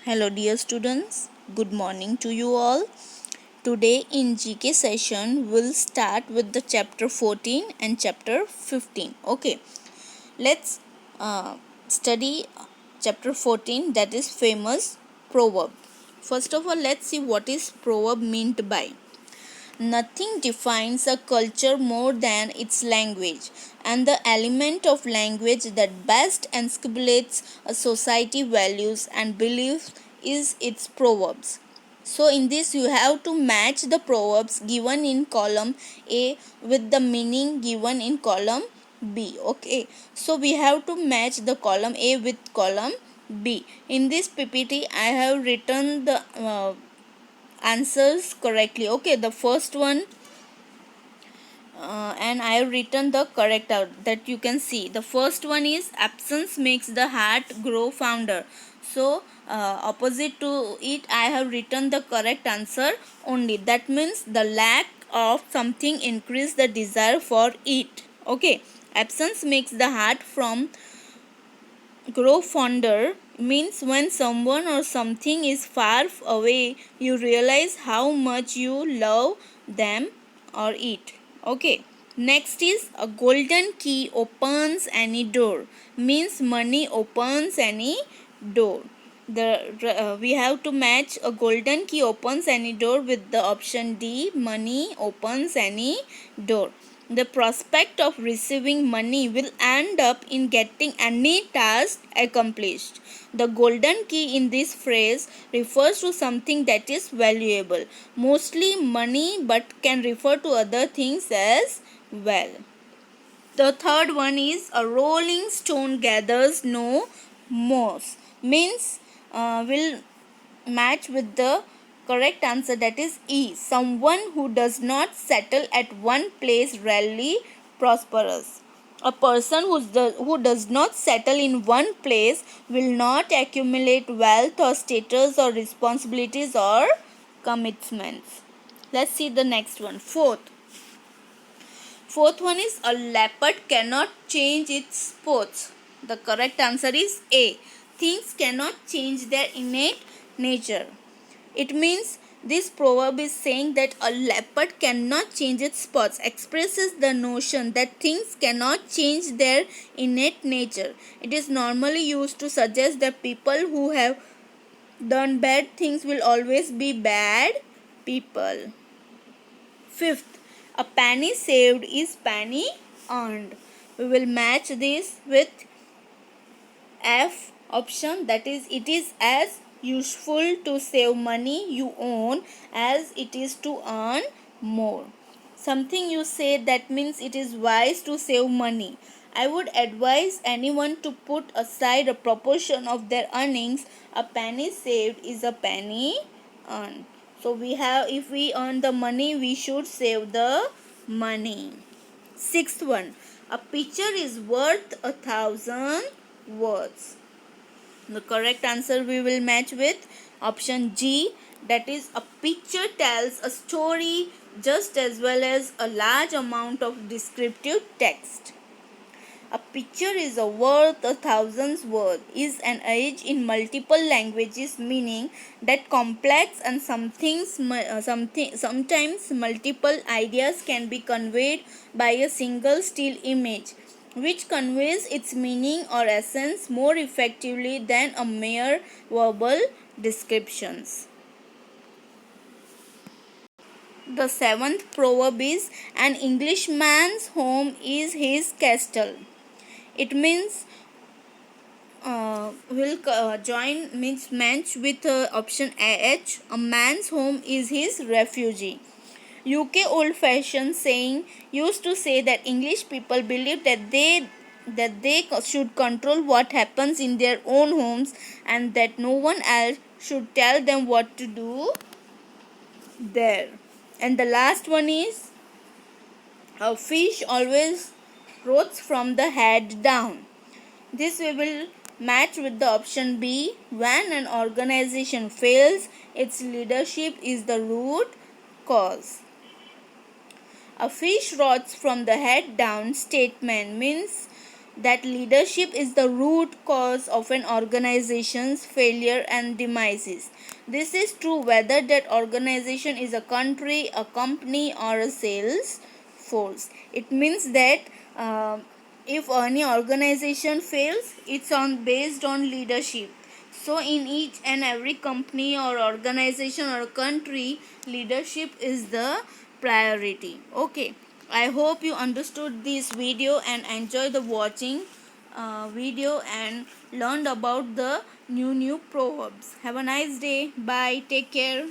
Hello dear students, good morning to you all. Today in GK session we'll start with the chapter 14 and chapter 15. Okay, let's study chapter 14, that is famous proverb. First of all, let's see what is proverb meant by. Nothing defines a culture more than its language, and the element of language that best encapsulates a society values and beliefs is its proverbs. So in this you have to match the proverbs given in column A with the meaning given in column B. Okay, so we have to match the column A with column B. In this PPT I have written the answers correctly. Okay, the first one, and I have written the correct out that you can see. The first one is absence makes the heart grow fonder. So opposite to it I have written the correct answer only. That means the lack of something increase the desire for it. Okay, absence makes the heart from grow fonder means when someone or something is far away, you realize how much you love them or it. Okay. Next is a golden key opens any door. Means money opens any door. We have to match a golden key opens any door with the option D. Money opens any door. The prospect of receiving money will end up in getting any task accomplished. The golden key in this phrase refers to something that is valuable, mostly money, but can refer to other things as well. The third one is a rolling stone gathers no moss. Means will match with the correct answer, that is E. Someone who does not settle at one place rarely prospers. A person who does not settle in one place will not accumulate wealth or status or responsibilities or commitments. Let's see the next one. Fourth one is a leopard cannot change its spots. The correct answer is A. Things cannot change their innate nature. It means this proverb is saying that a leopard cannot change its spots, expresses the notion that things cannot change their innate nature. It is normally used to suggest that people who have done bad things will always be bad people. Fifth, a penny saved is penny earned. We will match this with F option, that is it is as useful to save money you own as it is to earn more. Something you say that means it is wise to save money. I would advise anyone to put aside a proportion of their earnings. A penny saved is a penny earned. So we have, if we earn the money, we should save the money. Sixth one, a picture is worth 1,000 words. The correct answer we will match with option G, that is a picture tells a story just as well as a large amount of descriptive text. A picture is worth 1,000 words is an age in multiple languages, meaning that complex and sometimes multiple ideas can be conveyed by a single still image, which conveys its meaning or essence more effectively than a mere verbal descriptions. The seventh proverb is an Englishman's home is his castle. It means will join means match with option AH. A man's home is his refugee. UK old-fashioned saying used to say that English people believe that they should control what happens in their own homes and that no one else should tell them what to do there. And the last one is a fish always rots from the head down. This we will match with the option B. When an organization fails, its leadership is the root cause. A fish rots from the head down statement means that leadership is the root cause of an organization's failure and demises. This is true whether that organization is a country, a company, or a sales force. It means that uh, if any organization fails, it's on based on leadership. So in each and every company or organization or country, leadership is the priority. Okay, I hope you understood this video and enjoy the watching video and learned about the new proverbs. Have a nice day. Bye. Take care.